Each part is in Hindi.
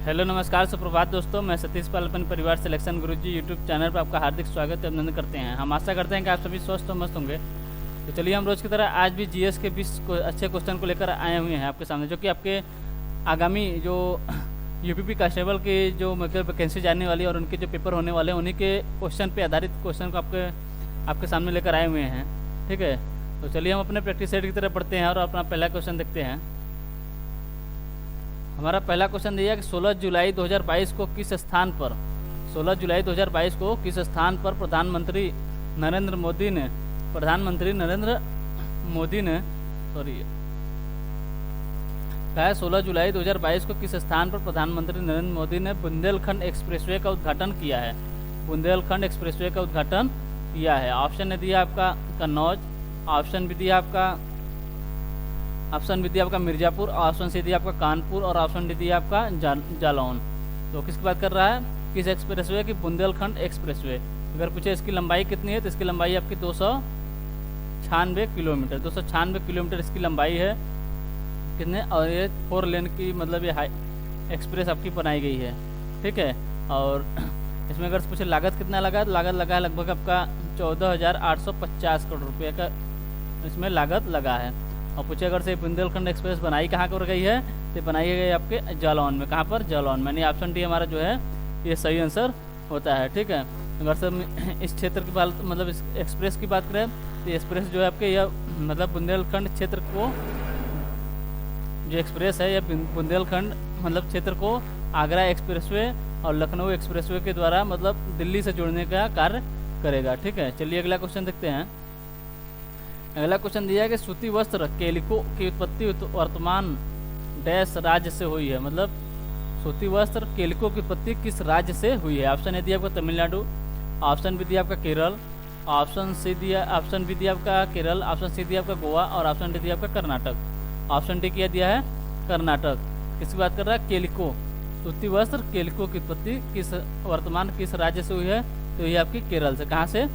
हेलो नमस्कार सुप्रभात दोस्तों, मैं सतीश पाल अपन परिवार सिलेक्शन गुरुजी यूट्यूब चैनल पर आपका हार्दिक स्वागत एवं अभिनंदन करते हैं। हम आशा करते हैं कि आप सभी स्वस्थ और मस्त होंगे। तो चलिए हम रोज़ की तरह आज भी जीएस के 20 अच्छे क्वेश्चन को लेकर आए हुए हैं आपके सामने, जो कि आपके आगामी जो यूपीपी कांस्टेबल की जो मतलब वैकेंसी जाने वाली है और उनके जो पेपर होने वाले हैं उन्हीं के क्वेश्चन पर आधारित क्वेश्चन को आपके सामने लेकर आए हुए हैं। ठीक है, तो चलिए हम अपने प्रैक्टिस सेट की तरफ बढ़ते हैं और अपना पहला क्वेश्चन देखते हैं। हमारा पहला क्वेश्चन दिया कि 16 जुलाई 2022 को किस स्थान पर 16 जुलाई 2022 को किस स्थान पर प्रधानमंत्री नरेंद्र मोदी ने कहा है 16 जुलाई 2022 को किस स्थान पर प्रधानमंत्री नरेंद्र मोदी ने बुंदेलखंड एक्सप्रेसवे का उद्घाटन किया है। बुंदेलखंड एक्सप्रेसवे का उद्घाटन किया है। ऑप्शन ने दिया आपका कन्नौज, ऑप्शन भी दिया आपका मिर्ज़ापुर, ऑप्शन सी दिया आपका कानपुर और ऑप्शन डी दिया आपका जालौन। तो किसकी बात कर रहा है, किस एक्सप्रेसवे की? बुंदेलखंड एक्सप्रेसवे। अगर पूछे इसकी लंबाई कितनी है तो इसकी लंबाई आपकी 296 किलोमीटर 296 किलोमीटर इसकी लंबाई है। कितने? और ये 4 लेन की मतलब ये हाई एक्सप्रेस आपकी बनाई गई है। ठीक है, और इसमें अगर पूछे लागत कितना लगा, तो लागत लगा है लगभग आपका 14,850 करोड़ रुपये का इसमें लागत लगा है। और पूछे अगर से बुंदेलखंड एक्सप्रेस बनाई कहाँ पर गई है, तो बनाई गई आपके जालौन में। कहाँ पर? जालौन में। यानी ऑप्शन डी हमारा जो है ये सही आंसर होता है। ठीक है, अगर से इस क्षेत्र की बात मतलब इस एक्सप्रेस की बात करें तो एक्सप्रेस जो है आपके यह मतलब बुंदेलखंड क्षेत्र को जो एक्सप्रेस है यह बुंदेलखंड मतलब क्षेत्र को आगरा एक्सप्रेसवे और लखनऊ एक्सप्रेसवे के द्वारा मतलब दिल्ली से जोड़ने का कार्य करेगा। ठीक है, चलिए अगला क्वेश्चन देखते हैं। अगला क्वेश्चन दिया है कि सूती वस्त्र केलिको की उत्पत्ति वर्तमान डैश राज्य से हुई है। मतलब सूती वस्त्र केलिको की उत्पत्ति किस राज्य से हुई है? ऑप्शन ए दिया आपका तमिलनाडु, ऑप्शन बी दिया आपका केरल, ऑप्शन बी दिया आपका केरल, ऑप्शन सी दिया आपका गोवा और ऑप्शन डी दिया आपका कर्नाटक। ऑप्शन डी किया दिया है कर्नाटक। किसकी बात कर रहा है? केलिको। सूती वस्त्र केलिको की उत्पत्ति वर्तमान किस राज्य से हुई है? तो ये आपकी केरल से। कहाँ से?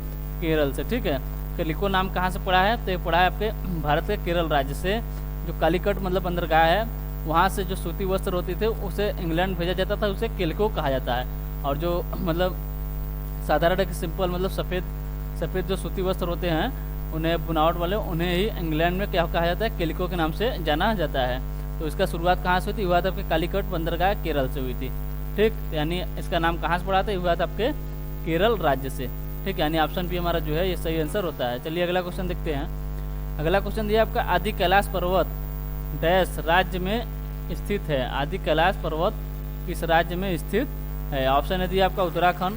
केरल से। ठीक है, केलिको नाम कहाँ से पड़ा है? तो ये पड़ा है आपके भारत के केरल राज्य से। जो कालीकट मतलब बंदरगाह है वहाँ से जो सूती वस्त्र होती थे उसे इंग्लैंड भेजा जाता था, उसे केलिको कहा जाता है। और जो मतलब साधारण एक सिंपल मतलब सफ़ेद जो सूती वस्त्र होते हैं उन्हें बुनावट वाले उन्हें ही इंग्लैंड में क्या कहा जाता है? केलिको के नाम से जाना जाता है। तो इसका शुरुआत कहाँ से हुई थी? हुआ था आपके कालीकट बंदरगाह केरल से हुई थी। ठीक, यानी इसका नाम कहाँ से पड़ा था? हुआ था आपके केरल राज्य से। ठीक, यानी ऑप्शन बी हमारा जो है ये सही आंसर होता है। चलिए अगला क्वेश्चन देखते हैं। अगला क्वेश्चन दिया आपका आदि कैलाश पर्वत डैश राज्य में स्थित है। आदि कैलाश पर्वत किस राज्य में स्थित है? ऑप्शन ए दिया आपका उत्तराखंड,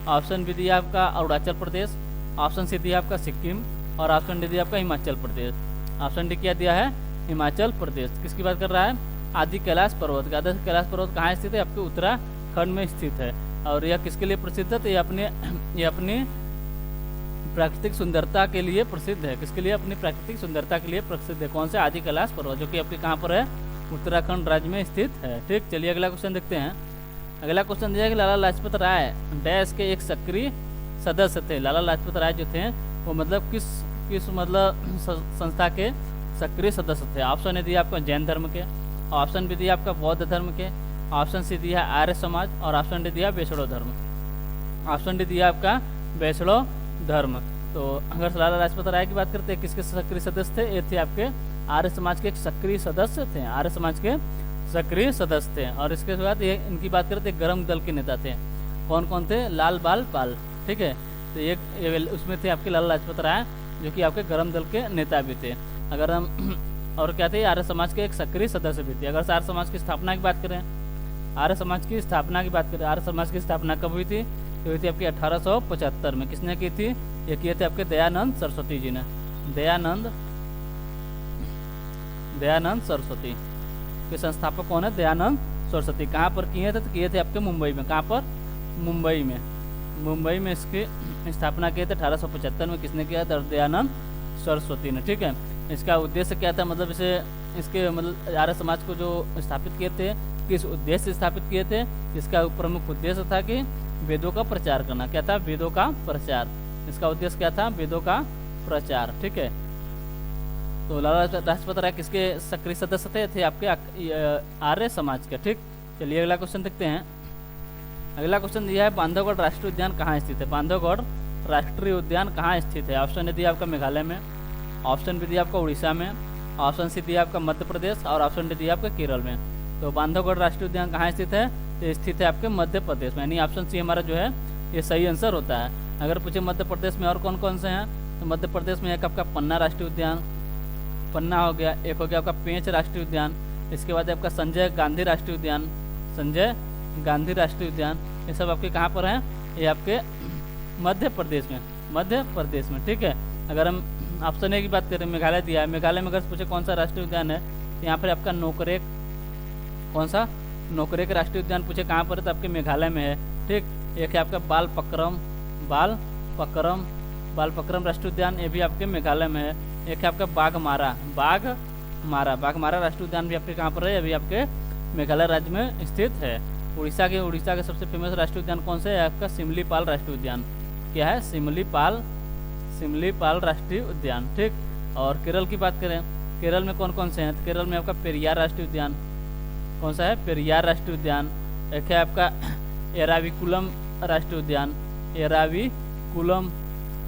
ऑप्शन बी दिया आपका अरुणाचल प्रदेश, ऑप्शन सी दिया आपका सिक्किम और ऑप्शन डी दिया आपका हिमाचल प्रदेश। ऑप्शन डी क्या दिया है? हिमाचल प्रदेश। किसकी बात कर रहा है? आदि कैलाश पर्वत। आदि कैलाश पर्वत कहाँ स्थित है? आपके उत्तराखंड में स्थित है। और यह किसके लिए प्रसिद्ध है? तो ये अपनी प्राकृतिक सुंदरता के लिए प्रसिद्ध है। किसके लिए? अपनी प्राकृतिक सुंदरता के लिए प्रसिद्ध है। कौन से? आदि कैलाश पर्वत, जो कि आपके कहाँ पर है? उत्तराखंड राज्य में स्थित है। ठीक, चलिए अगला क्वेश्चन देखते हैं। अगला क्वेश्चन दिया है कि लाला लाजपत राय डैश के एक सक्रिय सदस्य थे। लाला लाजपत राय जो थे वो मतलब किस मतलब संस्था के सक्रिय सदस्य थे? ऑप्शन ए दिया आपका जैन धर्म के, ऑप्शन बी दिया आपका बौद्ध धर्म के, ऑप्शन सी दिया आर्य समाज और ऑप्शन डी दिया वैष्णव धर्म। ऑप्शन डी दिया आपका वैष्णव धर्म। तो अगर लाला लाजपत राय की बात करते हैं किसके सक्रिय सदस्य थे? ये थे आपके आर्य समाज के एक सक्रिय सदस्य थे। आर्य समाज के सक्रिय सदस्य थे। और इसके बाद ये इनकी बात करते गरम दल के नेता थे। कौन कौन थे? लाल बाल पाल। ठीक है, तो ये उसमें थे आपके लाला लाजपत राय जो कि आपके गरम दल के नेता भी थे। अगर हम और क्या थे? आर्य समाज के एक सक्रिय सदस्य भी थे। अगर आर्य समाज की स्थापना की बात करें, आर्य समाज की स्थापना की बात करें, आर्य समाज की स्थापना कब हुई थी? तो हुई थी आपकी 1875 में। किसने की थी? ये किए थे आपके दयानंद सरस्वती जी ने। दयानंद सरस्वती के संस्थापक कौन है? दयानंद सरस्वती। कहाँ पर किए थे? तो किए थे आपके मुंबई में। कहाँ पर? मुंबई में इसकी स्थापना किए थे 1875 में। किसने किया था? दयानंद सरस्वती ने। ठीक है, इसका उद्देश्य क्या था? मतलब इसके मतलब आर्य समाज को जो स्थापित किए थे किस उद्देश्य से स्थापित किए थे? इसका प्रमुख उद्देश्य था कि वेदों का प्रचार करना। क्या था? वेदों का प्रचार। इसका उद्देश्य क्या था? वेदों का प्रचार। ठीक है, तो लाला लाजपत राय किसके सक्रिय सदस्य थे आपके आर्य समाज के। ठीक, चलिए अगला क्वेश्चन देखते हैं। अगला क्वेश्चन दिया है बांधवगढ़ राष्ट्रीय उद्यान कहाँ स्थित है। बांधवगढ़ राष्ट्रीय उद्यान कहाँ स्थित है। ऑप्शन ए दिया आपका मेघालय में, ऑप्शन बी दिया आपका उड़ीसा में, ऑप्शन सी दिया आपका मध्य प्रदेश और ऑप्शन डी दिया आपका केरल में। तो बांधवगढ़ राष्ट्रीय उद्यान कहाँ स्थित है, तो स्थित है आपके मध्य प्रदेश में, यानी ऑप्शन सी हमारा जो है ये सही आंसर होता है। अगर पूछे मध्य प्रदेश में और कौन कौन से हैं, तो मध्य प्रदेश में एक आपका पन्ना राष्ट्रीय उद्यान, पन्ना हो गया, एक हो गया आपका पेंच राष्ट्रीय उद्यान, इसके बाद आपका संजय गांधी राष्ट्रीय उद्यान, संजय गांधी राष्ट्रीय उद्यान, ये सब आपके कहाँ पर हैं, ये आपके मध्य प्रदेश में, मध्य प्रदेश में। ठीक है, अगर हम ऑप्शन ए की बात करें, मेघालय दिया है, मेघालय में अगर पूछे कौन सा राष्ट्रीय उद्यान है, तो यहाँ पर आपका नोकरेक, कौन सा, नोकरेक राष्ट्रीय उद्यान पूछे कहाँ पर है, तो आपके मेघालय में है। ठीक, एक है आपका बालपक्रम राष्ट्रीय उद्यान, ये भी आपके मेघालय में है। एक है आपका बाघमारा राष्ट्रीय उद्यान भी आपके कहाँ पर है, अभी आपके मेघालय राज्य में स्थित है। उड़ीसा के सबसे फेमस राष्ट्रीय उद्यान कौन सा है, आपका सिमलीपाल राष्ट्रीय उद्यान। क्या है, सिमलीपाल राष्ट्रीय उद्यान। ठीक, और केरल की बात करें, केरल में कौन कौन से हैं, केरल में आपका पेरियार राष्ट्रीय उद्यान, कौन सा है, पेरियार राष्ट्रीय उद्यान। एक है आपका एराविकुलम राष्ट्रीय उद्यान,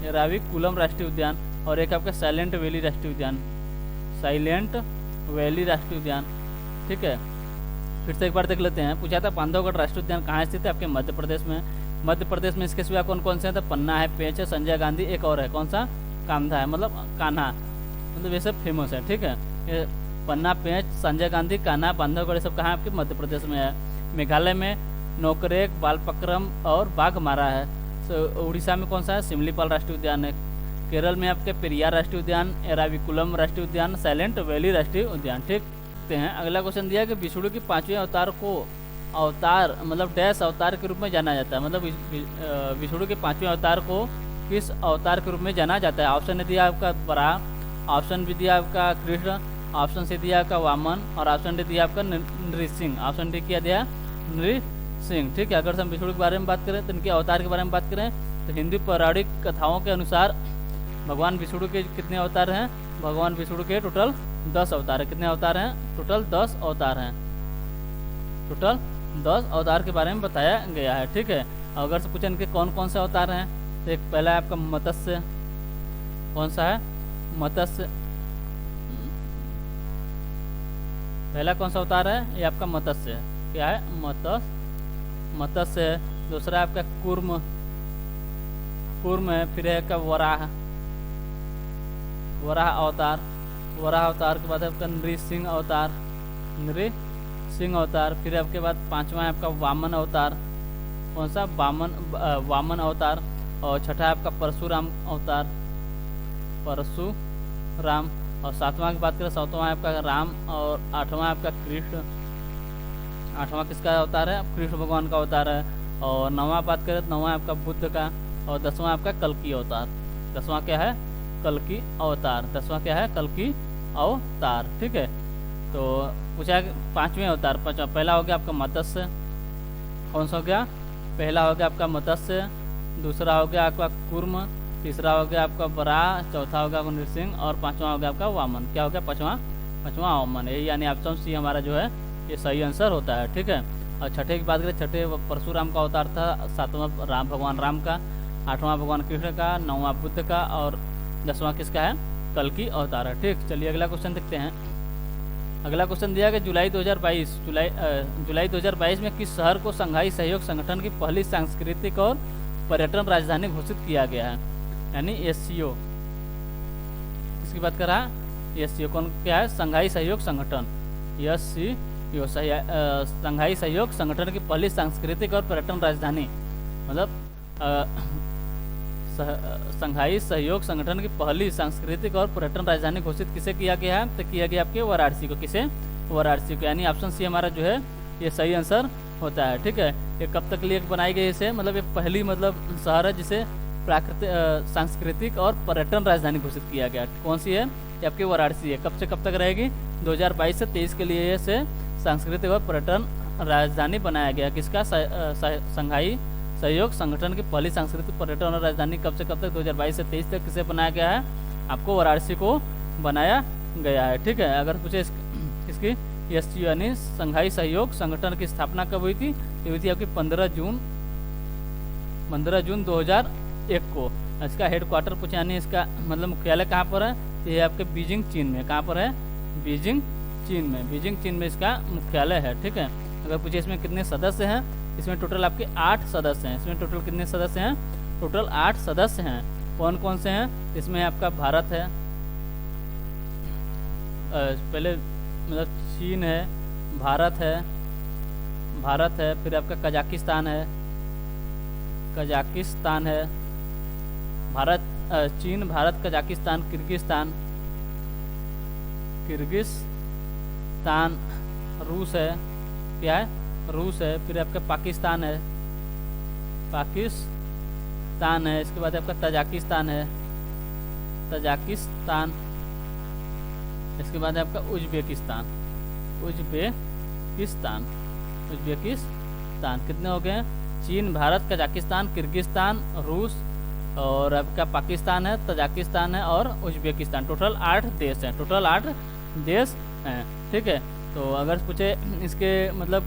एराविकुलम राष्ट्रीय उद्यान, और एक आपका साइलेंट वैली राष्ट्रीय उद्यान, साइलेंट वैली राष्ट्रीय उद्यान। ठीक है, फिर से एक बार देख लेते हैं। पूछा था बांधवगढ़ राष्ट्रीय उद्यान कहाँ स्थित है, आपके मध्य प्रदेश में। मध्य प्रदेश में इसके सिवा कौन कौन से हैं, तो पन्ना है, पेंच है, संजय गांधी, एक और है कौन सा, कांधा है, मतलब कान्हा, मतलब ये सब फेमस है। ठीक है, ये पन्ना, पेंच, संजय गांधी, कान्हा, बांधवगढ़, ये सब कहाँ आपके मध्य प्रदेश में है। मेघालय में नोकरेक, बालपक्रम और बाघमारा है। उड़ीसा में कौन सा है, सिमलीपाल राष्ट्रीय उद्यान है। केरल में आपके पेरियार राष्ट्रीय उद्यान, एराविकुलम राष्ट्रीय उद्यान, साइलेंट वैली राष्ट्रीय उद्यान। ठीक हैं। अगला क्वेश्चन दिया कि विष्णु के 5वें अवतार को अवतार मतलब डैश अवतार के रूप में जाना जाता है, मतलब विष्णु के 5वें अवतार को किस अवतार के रूप में जाना जाता है। ऑप्शन ने दिया आपका वराह, ऑप्शन बी दिया आपका कृष्ण, ऑप्शन सी दिया आपका वामन और ऑप्शन डी दिया आपका नृसिंह। ऑप्शन डी क्या दिया, नृसिंह। ठीक है, अगर हम विष्णु के बारे में बात करें तो इनके अवतार के बारे में बात करें तो हिंदू पौराणिक कथाओं के अनुसार भगवान विष्णु के कितने अवतार हैं, भगवान विष्णु के टोटल 10 अवतार है। कितने अवतार हैं, टोटल 10 अवतार हैं, टोटल 10 अवतार के बारे में बताया गया है। ठीक है, अगर से पूछे इनके कौन कौन से अवतार हैं तो एक पहला है आपका मत्स्य, कौन सा है, मत्स्य, पहला कौन सा अवतार है, ये आपका मत्स्य, क्या है, मत्स्य। दूसरा है आपका कूर्म है, फिर है आपका वराह अवतार, वराह अवतार के बाद आपका नृसिंह अवतार, फिर आपके बाद 5वां है आपका वामन अवतार, कौन सा, वामन अवतार, और छठा है आपका परशुराम अवतार, परशुराम, और 7वां की बात करें 7वां है आपका राम, और 8वां है आपका कृष्ण। 8वां किसका अवतार है, कृष्ण भगवान का अवतार है। और 9वां बात करें तो 9वां है आपका बुद्ध का, और 10वां आपका कल्कि अवतार। 10वां क्या है, कल्कि अवतार। 10वां क्या है, कल्कि अवतार। ठीक है, तो पूछा है 5वें अवतार, पहला हो गया आपका मत्स्य, कौन सा हो गया, पहला हो गया आपका मत्स्य, दूसरा हो गया आपका कूर्म, तीसरा हो गया आपका वराह, चौथा हो गया आपका नृसिंह, और 5वां हो गया आपका वामन। क्या हो गया, पाँचवां वामन। यही यानी ऑप्शन सी हमारा जो है ये सही आंसर होता है। ठीक है, और छठे की बात करें, छठे परशुराम का अवतार था, 7वां भगवान राम का, 8वां भगवान कृष्ण का, 9वां बुद्ध का, और 10वां किसका है, कल्कि अवतार है। ठीक, चलिए अगला क्वेश्चन देखते हैं। अगला क्वेश्चन दिया कि जुलाई 2022 में किस शहर को शंघाई सहयोग संगठन की पहली सांस्कृतिक और पर्यटन राजधानी घोषित किया गया है, यानी SCO। इसकी बात कर रहा है, SCO कौन, क्या है, शंघाई सहयोग संगठन, SCO, शंघाई सहयोग संगठन की पहली सांस्कृतिक और पर्यटन राजधानी, मतलब शंघाई सहयोग संगठन की पहली सांस्कृतिक और पर्यटन राजधानी घोषित किसे किया गया है, तो किया गया आपके वाराणसी को। किसे, वाराणसी को, यानी ऑप्शन सी हमारा जो है ये सही आंसर होता है। ठीक है, ये कब तक लिए बनाई गई इसे, मतलब ये पहली मतलब शहर है जिसे प्राकृतिक सांस्कृतिक और पर्यटन राजधानी घोषित किया गया। कौन सी है, ये आपकी वाराणसी है। कब से कब तक रहेगी, 2022 से 23 के लिए इसे सांस्कृतिक और पर्यटन राजधानी बनाया गया। किसका, शंघाई सहयोग संगठन की पहली सांस्कृतिक पर्यटन और राजधानी कब से कब तक, 2022 से 23 तक किसे बनाया गया है, आपको वाराणसी को बनाया गया है। ठीक है, अगर पूछे इसकी SCO यानी संघाई सहयोग संगठन की स्थापना कब हुई थी? ये हुई थी आपकी 15 जून 2001 को। इसका हेडक्वार्टर पूछे यानी इसका मतलब मुख्यालय कहाँ पर है? ये आपके बीजिंग चीन में। कहाँ पर है? बीजिंग चीन में। बीजिंग चीन में इसका मुख्यालय है। ठीक है। अगर पूछे इसमें कितने सदस्य हैं, इसमें टोटल आपके 8 सदस्य हैं। इसमें टोटल कितने सदस्य हैं? टोटल 8 सदस्य हैं। कौन कौन से हैं? इसमें आपका भारत है, पहले मतलब चीन है, भारत है, फिर आपका कजाकिस्तान है, चीन, भारत, कजाकिस्तान, किर्गिस्तान, रूस है, क्या है? रूस है, फिर आपका पाकिस्तान है, इसके बाद आपका तजाकिस्तान है, इसके बाद आपका उज्बेकिस्तान। कितने हो गए? चीन, भारत, कजाकिस्तान, किर्गिस्तान, रूस और आपका पाकिस्तान है, तजाकिस्तान है और उज्बेकिस्तान। टोटल 8 देश हैं। ठीक है। तो अगर पूछे इसके मतलब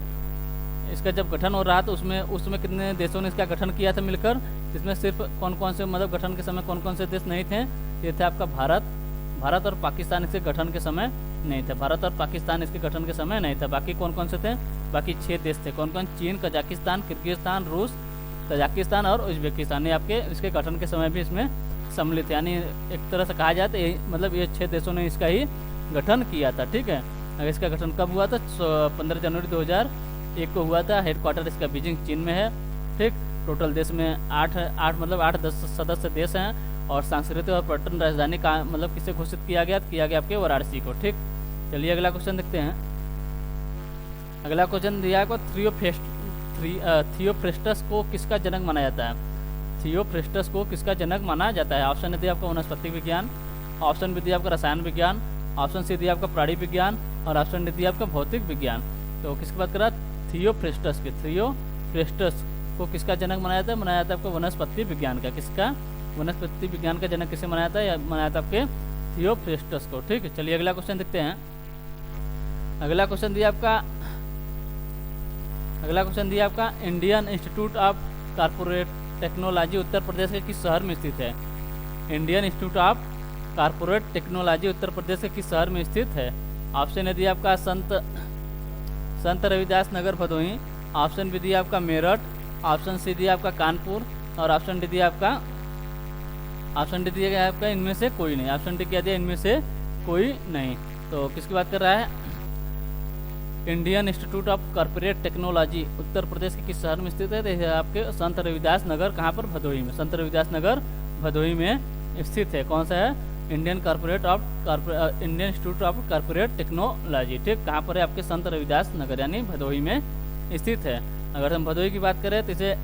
इसका जब गठन हो रहा था उसमें कितने देशों ने इसका गठन किया था मिलकर? इसमें सिर्फ कौन कौन से मतलब गठन के समय कौन कौन से देश नहीं थे? ये थे आपका भारत और पाकिस्तान इसके गठन के समय नहीं थे। भारत और पाकिस्तान इसके गठन के समय नहीं था। बाकी कौन कौन से थे? बाकी 6 देश थे। कौन कौन? चीन, कजाकिस्तान, किर्गिस्तान, रूस, तजाकिस्तान और उज्बेकिस्तान। ये आपके इसके गठन के समय भी इसमें सम्मिलित है। यानी एक तरह से कहा जाए तो मतलब ये 6 देशों ने इसका ही गठन किया था। ठीक है। अगर इसका गठन कब हुआ था? 15 जनवरी 2001 को हुआ था। हेडक्वार्टर इसका बीजिंग चीन में है। ठीक। टोटल देश में 8-10 सदस्य देश हैं और सांस्कृतिक और पर्यटन राजधानी का मतलब किसे घोषित किया गया आपके वाराणसी को। ठीक। चलिए अगला क्वेश्चन देखते हैं। अगला क्वेश्चन दिया है थियोफ्रेस्टस को किसका जनक माना जाता है? थियोफ्रेस्टस को किसका जनक माना जाता है? ऑप्शन ए दिया आपका वनस्पति विज्ञान, ऑप्शन बी दिया आपका रसायन विज्ञान, ऑप्शन सी दिया आपका प्राणी विज्ञान और ऑप्शन डी दिया आपका भौतिक विज्ञान। तो किसकी बात कर रहा है? थियोफ्रेस्टस को किसका जनक माना जाता है? माना जाता है आपको वनस्पति विज्ञान का। किसका? वनस्पति विज्ञान का जनक किसे माना जाता है? माना जाता है आपके थियोफ्रेस्टस को। ठीक है। चलिए अगला क्वेश्चन देखते हैं। अगला क्वेश्चन दिया आपका Indian institute of corporate technology Uttar Pradesh के किस शहर में स्थित है? Indian institute of corporate technology Uttar Pradesh के किस शहर में स्थित है? ऑप्शन ए दिया आपका संत रविदास नगर भदोही, ऑप्शन बी दिया आपका मेरठ, ऑप्शन सी दिया आपका कानपुर और ऑप्शन डी दिया आपका इनमें से कोई नहीं। ऑप्शन डी क्या दिया? इनमें से कोई नहीं। तो किसकी बात कर रहा है? Indian institute of corporate technology Uttar Pradesh के किस शहर में स्थित है? तो यह आपके संत रविदास नगर कहाँ पर? भदोही में। संत रविदास नगर भदोही में स्थित है। कौन सा है? Indian institute of corporate technology. ठीक। कहाँ पर है? आपके संत रविदास नगर यानी भदोही में स्थित है। अगर हम भदोही की बात करें तो इसे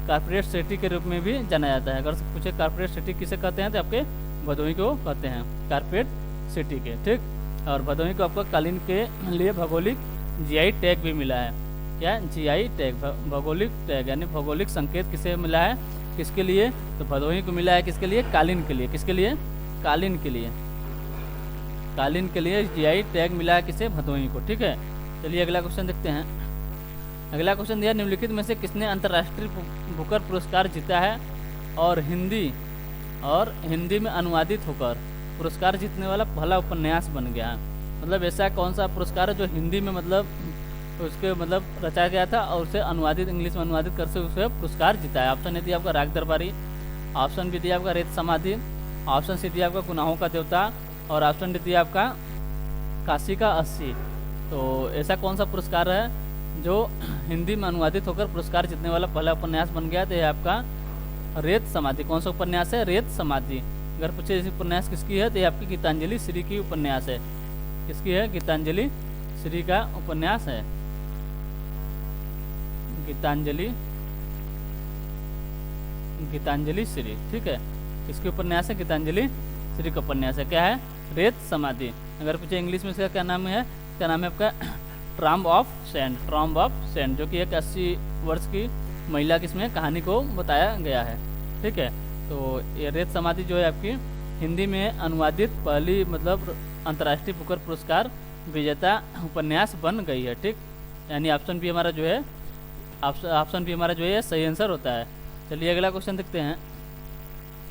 कॉर्पोरेट सिटी के रूप में भी जाना जाता है। अगर पूछे कॉर्पोरेट सिटी किसे कहते हैं तो आपके भदोही को कहते हैं कॉर्पोरेट सिटी के। ठीक। और भदोही को आपको कालीन के लिए भौगोलिक GI टैग भी मिला है। क्या? GI टैग, भौगोलिक टैग यानी भौगोलिक संकेत किसे मिला है? किसके लिए? तो भदोही को मिला है। किसके लिए? कालीन के लिए। किसके लिए? कालीन के लिए GI टैग मिला है किसे? भदोही को। ठीक है। चलिए अगला क्वेश्चन देखते हैं। अगला क्वेश्चन दिया निम्नलिखित में से किसने अंतर्राष्ट्रीय बुकर पुरस्कार जीता है और हिंदी में अनुवादित होकर पुरस्कार जीतने वाला पहला उपन्यास बन गया है? मतलब ऐसा कौन सा पुरस्कार है जो हिंदी में मतलब उसके मतलब रचाया गया था और उसे अनुवादित इंग्लिश में अनुवादित कर से उसे पुरस्कार जीता है? ऑप्शन ए दिया आपका राग दरबारी, ऑप्शन बी दिया आपका रेत समाधि, ऑप्शन सी दिया आपका गुनाहों का देवता और ऑप्शन डी दिया आपका काशी का 80। तो ऐसा कौन सा पुरस्कार है जो हिंदी में अनुवादित होकर पुरस्कार जीतने वाला पहला उपन्यास बन गया? तो यह आपका रेत समाधि। कौन सा उपन्यास है? रेत समाधि। अगर पूछे इस उपन्यास किसकी है तो ये आपकी गीतांजलि श्री की उपन्यास है। किसकी है? गीतांजलि श्री का उपन्यास है। गीतांजलि श्री। ठीक है। किसकी उपन्यास है? गीतांजलि श्री का उपन्यास है। क्या है? रेत समाधि। अगर पूछे इंग्लिश में इसका क्या नाम है? क्या नाम है आपका? ट्रम्ब ऑफ सैंड, जो कि एक 80 वर्ष की महिला की इसमें कहानी को बताया गया है। ठीक है। तो ये रेत समाधि जो है आपकी हिंदी में अनुवादित पहली मतलब अंतर्राष्ट्रीय बुकर पुरस्कार विजेता उपन्यास बन गई है। ठीक, यानी ऑप्शन बी हमारा जो है ऑप्शन बी हमारा जो है सही आंसर होता है। चलिए अगला क्वेश्चन देखते हैं।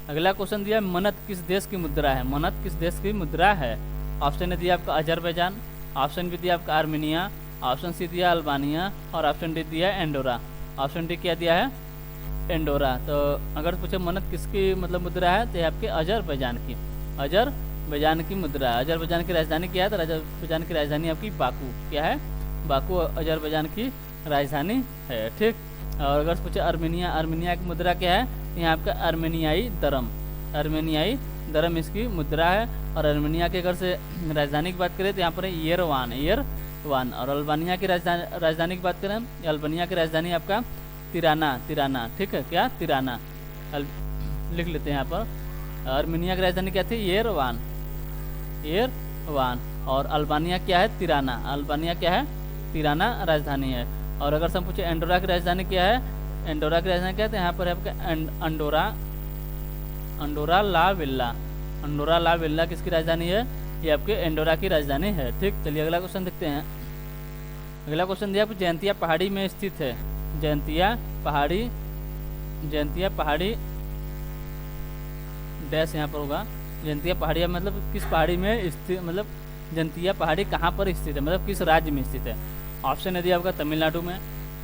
अगला क्वेश्चन दिया मनत किस देश की मुद्रा है। मनत किस देश की मुद्रा है। ऑप्शन ए दिया आपका अजरबैजान, ऑप्शन बी दिया आपका आर्मेनिया, ऑप्शन सी दिया अल्बानिया और ऑप्शन डी दिया एंडोरा। ऑप्शन डी क्या दिया है, एंडोरा। तो अगर पूछे मनत किसकी मतलब मुद्रा है तो ये आपके अजरबैजान की, अजरबैजान की मुद्रा है। अजरबैजान की राजधानी क्या है, तो अजरबैजान की राजधानी आपकी बाकू, क्या है, बाकू अजरबैजान की राजधानी है। ठीक, और अगर पूछे आर्मेनिया, आर्मेनिया की मुद्रा क्या है, तो यहाँ आपका आर्मेनियाई दरम, आर्मेनियाई दरम इसकी मुद्रा है। और आर्मेनिया के अगर से राजधानी की बात करें तो यहाँ पर येरवान, येरवान। और अल्बानिया की राजधानी की बात करें, अल्बानिया की राजधानी आपका तिराना, तिराना। ठीक है, क्या, तिराना लिख लेते हैं यहाँ पर। आर्मेनिया की राजधानी क्या थी, येरवान, येरवान। और अल्बानिया क्या है, तिराना, अल्बानिया क्या है, तिराना राजधानी है। और अगर हम पूछे एंडोरा की राजधानी क्या है, एंडोरा की राजधानी क्या है, तो यहाँ पर आपका अंडोरा, अंडोरा ला विल्ला, अंडोरा ला विल्ला किसकी राजधानी है, ये आपके एंडोरा की राजधानी है। ठीक, चलिए अगला क्वेश्चन देखते हैं। अगला क्वेश्चन दिया आपको जयंतिया पहाड़ी में स्थित है। जयंतिया पहाड़ी, जयंतिया पहाड़ी डैश यहाँ पर होगा। जयंतिया पहाड़ी मतलब किस पहाड़ी में स्थित, मतलब जयंतिया पहाड़ी कहाँ पर स्थित है, मतलब किस राज्य में स्थित है। ऑप्शन है दिया आपका तमिलनाडु में,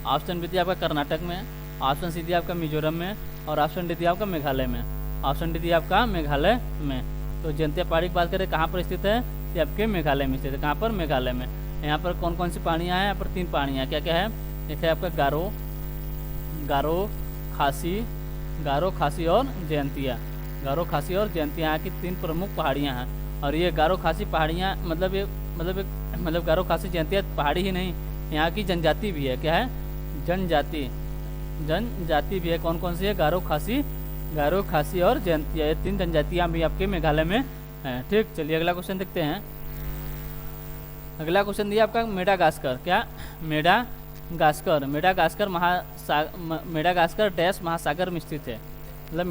ऑप्शन बी दिया आपका कर्नाटक में, ऑप्शन सी दिया आपका मिजोरम में और ऑप्शन डी दिया आपका मेघालय में। ऑप्शन डी दिया आपका मेघालय में। तो जयंतिया पहाड़ी की बात करें कहाँ पर स्थित है, ये आपके मेघालय में स्थित है। कहाँ पर, मेघालय में। यहाँ पर कौन कौन सी पहाड़ियाँ हैं, यहाँ पर 3 पहाड़ियाँ, क्या क्या है, एक है आपका गारो, गारो खासी, गारो खासी और जयंतिया। गारो खासी और जयंतिया यहाँ की 3 प्रमुख पहाड़ियाँ हैं। और ये गारो खासी पहाड़ियाँ मतलब गारो खासी जयंतिया पहाड़ी ही नहीं, यहाँ की जनजाति भी है। क्या है, जनजाति, जनजाति भी है। कौन कौन सी है, गारो खासी और जयंतिया, ये 3 जनजातियाँ भी आपके मेघालय में हैं। ठीक, चलिए अगला क्वेश्चन देखते हैं। अगला क्वेश्चन दिया आपका मेडागास्कर, क्या, मेडागास्कर, मेडागास्कर मेडागास्कर डैश महासागर में स्थित है, मतलब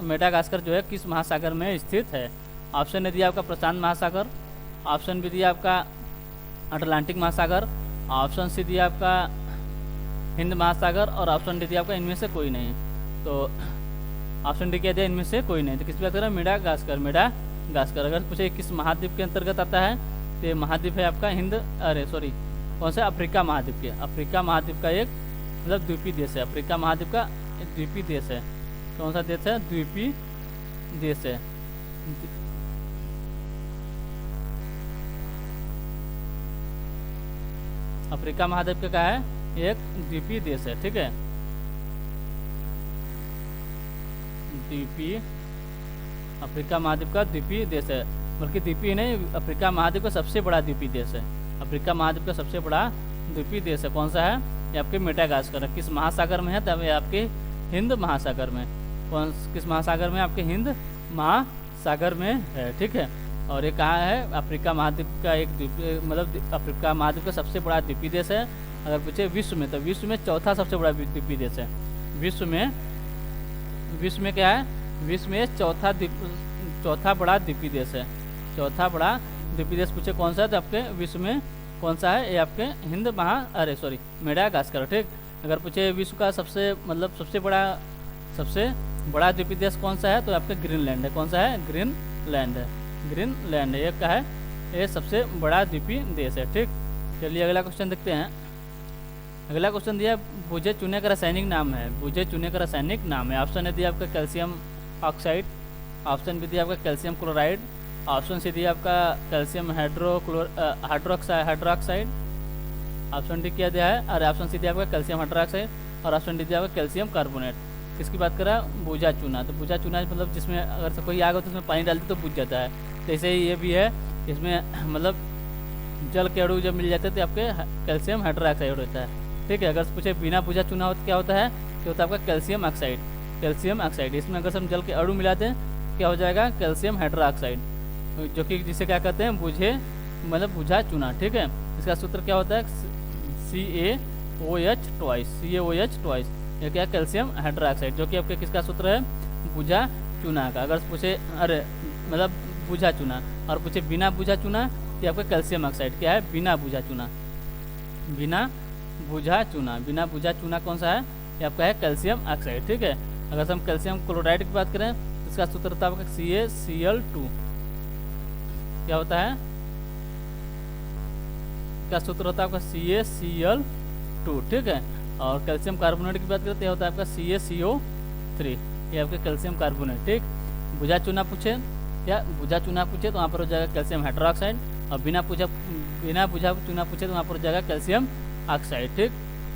मेडागास्कर जो है किस महासागर में स्थित है। ऑप्शन ने दिया आपका प्रशांत महासागर, ऑप्शन बी दिया आपका अटलांटिक महासागर, ऑप्शन सी दिया आपका हिंद महासागर और ऑप्शन डी दिया आपका इनमें से कोई नहीं। तो ऑप्शन डी क्या दिया, इनमें से कोई नहीं। तो किस बात कर रहे हैं, मेडागास्कर, मेडागास्कर। अगर पूछे किस महाद्वीप के अंतर्गत आता है, तो ये महाद्वीप है आपका कौन सा, अफ्रीका महाद्वीप के, अफ्रीका महाद्वीप का एक मतलब द्वीपीय देश है। अफ्रीका महाद्वीप का द्वीपीय देश है। कौन सा देश है, द्वीपीय देश है। अफ्रीका महाद्वीप का है, एक द्वीपीय देश है। ठीक है, द्वीपीय, अफ्रीका महाद्वीप का द्वीपीय देश है, बल्कि द्वीपीय नहीं, अफ्रीका महाद्वीप का सबसे बड़ा द्वीपीय देश है। अफ्रीका महाद्वीप का सबसे बड़ा द्वीपीय देश है। कौन सा है, ये आपके मेडागास्कर है। किस महासागर में है, तब ये आपके हिंद महासागर में। किस महासागर में, आपके हिंद महासागर में है। ठीक है, और ये कहाँ है, अफ्रीका महाद्वीप का एक द्वीपीय, मतलब अफ्रीका महाद्वीप का सबसे बड़ा द्वीपीय देश है। अगर पूछे विश्व में, तो विश्व में चौथा सबसे बड़ा द्वीपीय देश है। विश्व में क्या है, विश्व में चौथा बड़ा द्वीपीय देश है। चौथा बड़ा द्वीपीय देश पूछे कौन सा है, तो आपके विश्व में कौन सा है, ये आपके मेडागास्कर। ठीक, अगर पूछे विश्व का सबसे बड़ा द्वीपीय देश कौन सा है, तो आपके ग्रीनलैंड है। कौन सा है, ग्रीनलैंड है, ग्रीनलैंड है। ये क्या है, ये सबसे बड़ा द्वीपीय देश है। ठीक, चलिए अगला क्वेश्चन देखते हैं। अगला क्वेश्चन दिया बुझे चूने का रासायनिक नाम है। बुझे चूने का रासायनिक नाम है। ऑप्शन है दिया आपका कैल्शियम ऑक्साइड, ऑप्शन बी दिया आपका कैल्शियम क्लोराइड, ऑप्शन सी दिया आपका कैल्शियम हाइड्रोक्साइड, ऑप्शन डी क्या दिया है, अरे ऑप्शन सी दिया आपका कैल्शियम हाइड्रोक्साइड और ऑप्शन डी दिया आपका कैल्शियम कार्बोनेट। किसकी बात कर रहा है, बुझा चूना। तो बुझा चूना मतलब जिसमें अगर कोई आग हो तो उसमें पानी डालते तो बुझ जाता है, तो ऐसे ही ये भी है। इसमें मतलब जल के अणु जब मिल जाते हैं तो आपके कैल्शियम हाइड्रोक्साइड होता है। ठीक है, अगर पूछे बिना बुझा चूना हो तो क्या होता है, तो होता है आपका कैल्शियम ऑक्साइड, कैल्शियम ऑक्साइड। इसमें अगर हम जल के अणु मिलाते हैं क्या हो जाएगा, कैल्शियम हाइड्रोक्साइड, जो कि जिसे क्या कहते हैं, बुझा चूना। ठीक है, इसका सूत्र क्या होता है, CaOH ट्वाइस। ये क्या, कैल्शियम हाइड्रोक्साइड, जो कि आपके किसका सूत्र है, बुझा चूना का। अगर पूछे बुझा चूना और पूछे बिना बुझा चूना ये आपका कैल्शियम ऑक्साइड क्या है, बिना बुझा चूना। बिना बुझा चूना, बिना बुझा चूना कौन सा है, ये आपका है कैल्शियम ऑक्साइड। ठीक है, अगर हम कैल्शियम क्लोराइड की बात करें तो इसका सूत्र होता है आपका CaCl2। क्या होता है, क्या सूत्र होता है आपका CaCl2। ठीक है, और कैल्शियम कार्बोनेट की बात करते हैं होता है आपका CaCO3। ये आपके कैल्शियम कार्बोनेट। ठीक, बुझा चूना पूछे या बुझा चूना पूछे तो वहाँ पर हो जाएगा कैल्शियम हाइड्रोक्साइड, और बिना बुझा चूना पूछे तो वहाँ पर हो जाएगा कैल्शियम ऑक्साइड। ठीक,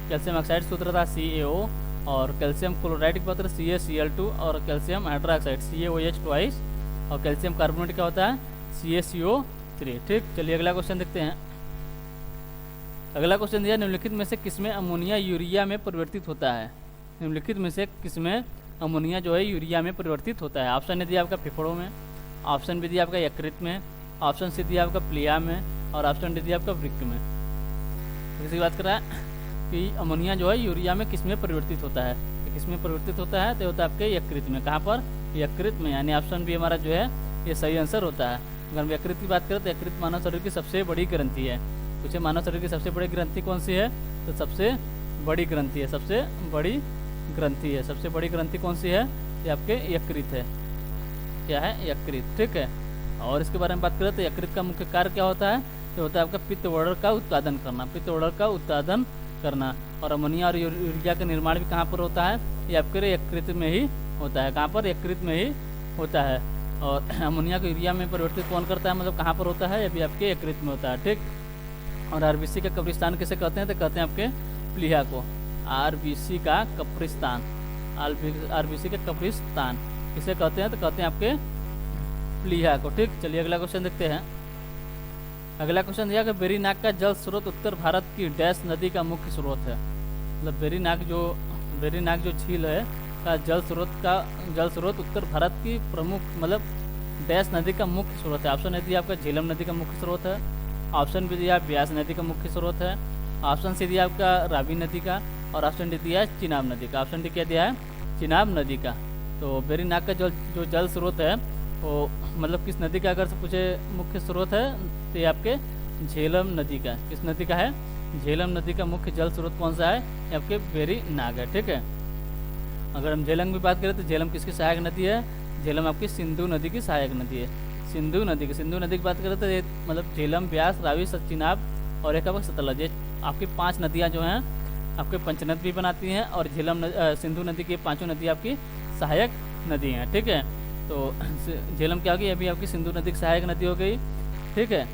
कैल्शियम ऑक्साइड सूत्र था CaO, और कैल्शियम क्लोराइड की बात करें CaCl2, और कैल्शियम हाइड्रोक्साइड CaOH ट्वाइस, और कैल्शियम कार्बोनेट क्या होता है CaCO3। ठीक, चलिए अगला क्वेश्चन देखते हैं। अगला क्वेश्चन दिया, निम्नलिखित में से किसमें अमोनिया यूरिया में परिवर्तित होता है। निम्नलिखित में से किसमें अमोनिया जो है यूरिया में परिवर्तित होता है। ऑप्शन ए दिया आपका फेफड़ों में, ऑप्शन बी दिया आपका यकृत में, ऑप्शन सी दिया आपका प्लिया में, और ऑप्शन डी दिया आपका वृक्क में। तो किसी बात कर रहा है कि अमोनिया जो है यूरिया में किसमें परिवर्तित होता है, तो किसमें परिवर्तित होता है, तो होता है आपके यकृत में। कहाँ पर, यकृत में, यानी ऑप्शन बी हमारा जो है ये सही आंसर होता है। अगर हम यकृत की बात करें तो यकृत मानव शरीर की सबसे बड़ी ग्रंथि है। पूछे मानव शरीर की सबसे बड़ी ग्रंथि कौन सी है, तो सबसे बड़ी ग्रंथि है, सबसे बड़ी ग्रंथि है। सबसे बड़ी ग्रंथि कौन सी है, ये आपके यकृत है। क्या है, यकृत। ठीक है, और इसके बारे में बात करें तो यकृत का मुख्य कार्य क्या होता है, तो होता है आपका पित्त वर्णन का उत्पादन करना, पित्त वर्णन का उत्पादन करना। और अमोनिया और यूरिया का निर्माण भी कहाँ पर होता है, ये आपके यकृत में ही होता है। कहाँ पर, यकृत में ही होता है। और अमोनिया को यूरिया में परिवर्तित कौन करता है, मतलब कहाँ पर होता है, ये भी आपके यकृत में होता है। ठीक, और आरबीसी का कब्रिस्तान किसे कहते हैं, तो कहते हैं आपके प्लीहा को। आरबीसी का कब्रिस्तान, आरबीसी का कब्रिस्तान किसे कहते हैं, तो कहते हैं आपके प्लीहा को। ठीक, चलिए अगला क्वेश्चन देखते हैं। अगला क्वेश्चन दिया कि वेरीनाग का जल स्रोत उत्तर भारत की डैश नदी का मुख्य स्रोत है। मतलब वेरीनाग जो झील है का जल स्रोत उत्तर भारत की प्रमुख मतलब डैश नदी का मुख्य स्रोत है। ऑप्शन ए दिया आपका झेलम नदी का मुख्य स्रोत है, ऑप्शन बी दिया ब्यास नदी का मुख्य स्रोत है, ऑप्शन सी दिया आपका रावी नदी का, और ऑप्शन डी दिया है चिनाब नदी का। ऑप्शन डी क्या दिया है, चिनाब नदी का। तो वेरीनाग का जो जल स्रोत है वो मतलब किस नदी का अगर से पूछे मुख्य स्रोत है, तो ये आपके झेलम नदी का। किस नदी का है, झेलम नदी का मुख्य जल स्रोत कौन सा है, ये आपके वेरीनाग है। ठीक है, अगर हम झेलम की बात करें तो झेलम किसकी सहायक नदी है, झेलम आपकी सिंधु नदी की सहायक नदी है। सिंधु नदी की बात करें तो ये मतलब झेलम, ब्यास, रावी, चिनाब और एक आपका सतलज, ये आपकी 5 नदियाँ जो हैं आपके पंचनद भी बनाती हैं, और सिंधु नदी की 5 नदी आपकी सहायक नदी हैं। ठीक है, तो झेलम क्या होगी, अभी आपकी सिंधु नदी की सहायक नदी हो गई। ठीक है,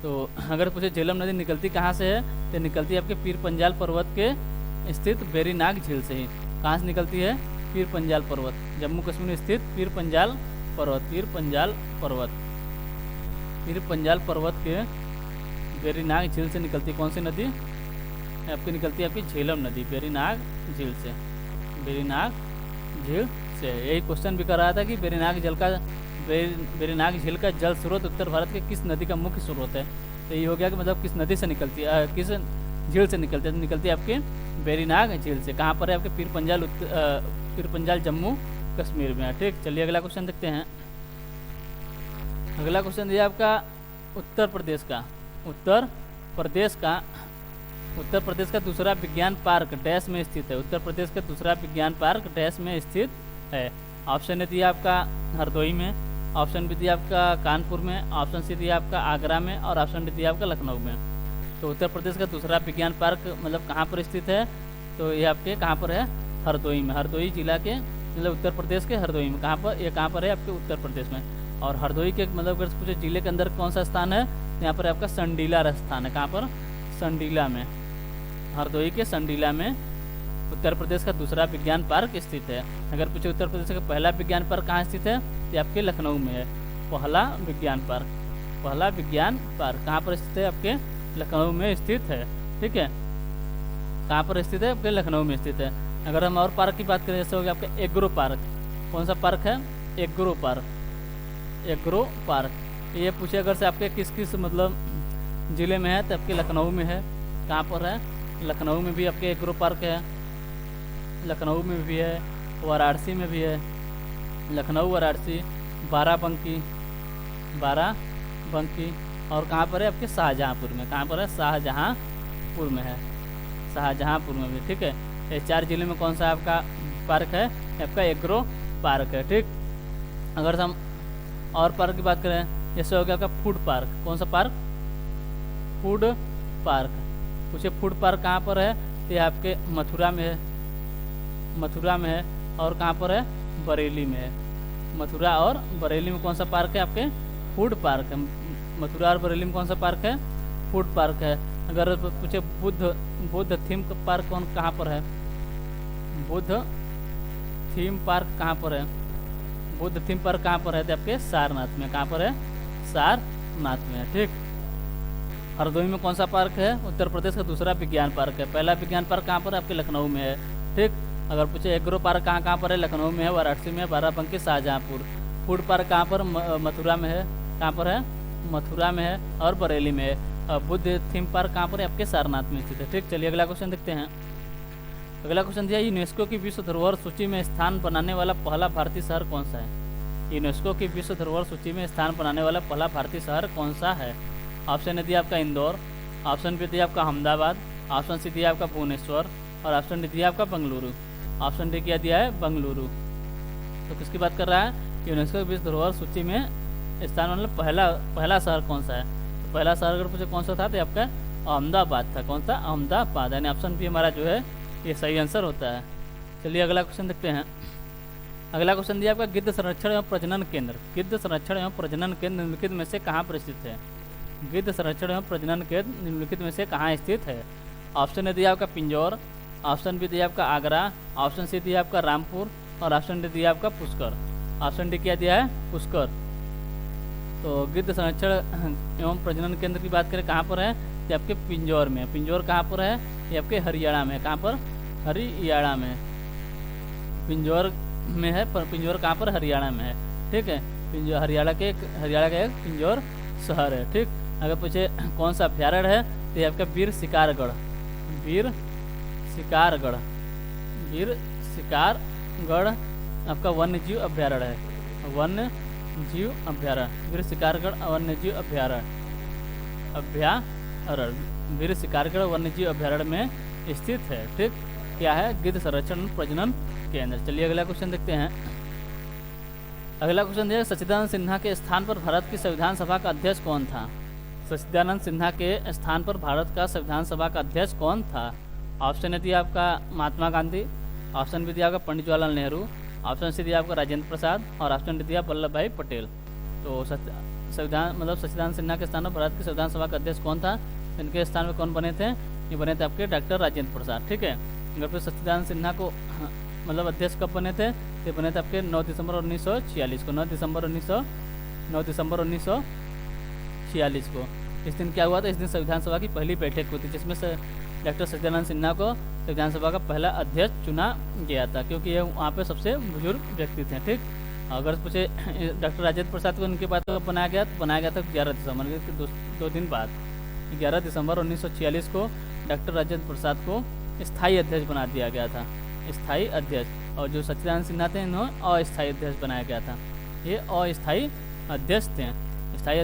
तो अगर पूछे झेलम नदी निकलती कहाँ से है, तो निकलती है आपके पीर पंजाल पर्वत के स्थित वेरीनाग झील से ही। कहाँ से निकलती है, पीर पंजाल पर्वत, जम्मू कश्मीर में स्थित पीर पंजाल पर्वत के वेरीनाग झील से निकलती कौन सी नदी, आपकी निकलती है आपकी झेलम नदी वेरीनाग झील से। यही क्वेश्चन भी कर रहा था कि वेरीनाग झील का जल स्रोत उत्तर भारत के किस नदी का मुख्य स्रोत है। तो ये हो गया कि मतलब किस नदी से निकलती है, किस झील से निकलती है, तो निकलती है आपके वेरीनाग झील से। कहाँ पर है, आपके पीर पंजाल जम्मू कश्मीर में है। ठीक, चलिए अगला क्वेश्चन देखते हैं। अगला क्वेश्चन दिया आपका उत्तर प्रदेश का दूसरा विज्ञान पार्क डैश में स्थित है। उत्तर प्रदेश का दूसरा विज्ञान पार्क डैश में स्थित है। ऑप्शन ए दिया आपका हरदोई में, ऑप्शन बी दिया आपका कानपुर में, ऑप्शन सी दिया आपका आगरा में, और ऑप्शन डी दिया आपका लखनऊ में। तो उत्तर प्रदेश का दूसरा विज्ञान पार्क मतलब कहाँ पर स्थित है, तो ये आपके कहाँ पर है, हरदोई में। हरदोई जिला के मतलब उत्तर प्रदेश के हरदोई में। कहाँ पर, ये कहाँ पर है, आपके उत्तर प्रदेश में। और हरदोई के मतलब अगर पूछे जिले के अंदर कौन सा स्थान है, यहाँ पर आपका संडीला स्थान है। कहाँ पर, संडीला में। हरदोई के संडीला में उत्तर प्रदेश का दूसरा विज्ञान पार्क स्थित है। अगर पूछे उत्तर प्रदेश का पहला विज्ञान पार्क कहाँ स्थित है, तो आपके लखनऊ में है। पहला विज्ञान पार्क कहाँ पर स्थित है, आपके लखनऊ में स्थित है। ठीक है, कहाँ पर स्थित है, आपके लखनऊ में स्थित है। अगर हम और पार्क की बात करें, जैसे हो गया आपका एग्रो पार्क। कौन सा पार्क है, एग्रो पार्क। ये पूछे अगर से आपके किस मतलब ज़िले में है, तो आपके लखनऊ में है। कहाँ पर है, लखनऊ में भी आपके एग्रो पार्क है। लखनऊ में भी है, वाराणसी में भी है। लखनऊ, वाराणसी, बाराबंकी और कहाँ पर है आपके शाहजहाँपुर में। कहाँ पर है? शाहजहाँपुर में है, शाहजहाँपुर में भी, ठीक है। ये 4 जिले में कौन सा आपका पार्क है? आपका एग्रो पार्क है, ठीक। अगर हम और पार्क की बात करें, जैसे हो गया आपका फूड पार्क। कौन सा पार्क? Food park. पूछे फूड पार्क कहाँ पर है? तो ये आपके मथुरा में है, मथुरा में है। और कहाँ पर है? बरेली में है। मथुरा और बरेली में कौन सा पार्क है? आपके फूड पार्क है। मथुरा और बरेली में कौन सा पार्क है? फूड पार्क है। अगर पूछे बुद्ध थीम पार्क कहाँ पर है? बुद्ध थीम पार्क कहाँ पर है? बुद्ध थीम पार्क कहाँ पर है? तो आपके सारनाथ में। कहाँ पर है? सारनाथ में है, ठीक। हरदोई में कौन सा पार्क है? उत्तर प्रदेश का दूसरा विज्ञान पार्क है। पहला विज्ञान पार्क कहाँ पर है? आपके लखनऊ में है, ठीक। अगर पूछे एग्रो पार्क कहाँ पर है? लखनऊ में है, वाराणसी में है, बाराबंकी, शाहजहाँपुर। फूड पार्क कहाँ पर? मथुरा में है। कहाँ पर है? मथुरा में है और बरेली में है। बुद्ध थीम पार्क कहाँ पर है? आपके सारनाथ में स्थित है, ठीक। चलिए अगला क्वेश्चन देखते हैं। अगला क्वेश्चन दिया, यूनेस्को की विश्व धरोहर सूची में स्थान बनाने वाला पहला भारतीय शहर कौन सा है? यूनेस्को की विश्व धरोहर सूची में स्थान बनाने वाला पहला भारतीय शहर कौन सा है? ऑप्शन ए दिया आपका इंदौर, ऑप्शन बी दिया आपका अहमदाबाद, ऑप्शन सी दिया आपका भुवनेश्वर और ऑप्शन डी दिया आपका बेंगलुरु। ऑप्शन डी क्या दिया है? बेंगलुरु। तो किसकी बात कर रहा है? यूनेस्को की विश्व धरोहर सूची में स्थान मतलब पहला शहर कौन सा है? तो पहला शहर अगर पूछे कौन सा था तो आपका अहमदाबाद था। कौन सा? अहमदाबाद। यानी ऑप्शन बी हमारा जो है ये सही आंसर होता है। चलिए अगला क्वेश्चन देखते हैं। अगला क्वेश्चन दिया आपका, गिद्ध संरक्षण एवं प्रजनन केंद्र। गिद्ध संरक्षण एवं प्रजनन केंद्र निम्नलिखित में से कहाँ पर स्थित है? गिद्ध संरक्षण एवं प्रजनन केंद्र निम्नलिखित में से कहाँ स्थित है? ऑप्शन ए दिया आपका पिंजौर, ऑप्शन बी दिया आपका आगरा, ऑप्शन सी दिया आपका रामपुर और ऑप्शन डी दिया आपका पुष्कर। ऑप्शन डी क्या दिया है? पुष्कर। तो गिद्ध संरक्षण एवं प्रजनन केंद्र की बात करें कहाँ पर है? ये आपके पिंजौर में। पिंजौर कहाँ पर है? ये आपके हरियाणा में। कहाँ पर? हरियाणा में। पिंजौर में है, पर पिंजौर कहाँ पर? हरियाणा में है, ठीक है। पिंजौर हरियाणा का एक पिंजौर शहर है, ठीक। अगर पूछे कौन सा अभ्यारण्य है तो ये आपका वीर शिकारगढ़। वीर शिकारगढ़, वीर शिकारगढ़ आपका वन्य जीव अभ्यारण्य है। वन्य जीव अभ्यारण्य, वीर शिकारगढ़ वन्य जीव अभ्यारण्य वीर शिकारगढ़ वन्य जीव अभ्यारण्य में स्थित है, ठीक। क्या है? गिद्ध संरक्षण प्रजनन केंद्र। चलिए अगला क्वेश्चन देखते हैं। अगला क्वेश्चन है, सच्चिदानंद सिन्हा के स्थान पर भारत की संविधान सभा का अध्यक्ष कौन था? सच्चिदानंद सिन्हा के स्थान पर भारत का संविधान सभा का अध्यक्ष कौन था? ऑप्शन ए दिया आपका महात्मा गांधी, ऑप्शन बी दिया आपका पंडित जवाहरलाल नेहरू, ऑप्शन सी दिया आपका राजेंद्र प्रसाद और ऑप्शन डी दिया वल्लभ भाई पटेल। तो संविधान मतलब सच्चिदानंद सिन्हा के स्थान पर भारत की संविधान सभा का अध्यक्ष कौन था? इनके स्थान में कौन बने थे? ये बने थे आपके डॉक्टर राजेंद्र प्रसाद, ठीक है। अगर फिर सच्चिदानंद सिन्हा को मतलब अध्यक्ष कब बने थे? ये बने थे आपके 9 दिसंबर 1946 को। 9 दिसंबर 1946 को। इस दिन क्या हुआ था? इस दिन संविधान सभा की पहली बैठक हुई थी, जिसमें से डॉक्टर सच्चिदानंद सिन्हा को संविधान सभा का पहला अध्यक्ष चुना गया था, क्योंकि ये वहाँ पे सबसे बुजुर्ग व्यक्ति थे, ठीक। अगर पूछे डॉक्टर राजेंद्र प्रसाद को उनके बाद बनाया गया था 11 दिसंबर के 2 दिन बाद। 11 दिसंबर 1946 को डॉक्टर राजेंद्र प्रसाद को स्थायी अध्यक्ष बना दिया गया था, स्थायी अध्यक्ष। और जो सच्चिदानंद सिन्हा थे इन्हें अस्थायी अध्यक्ष बनाया गया था। ये अस्थायी अध्यक्ष थे। स्थायी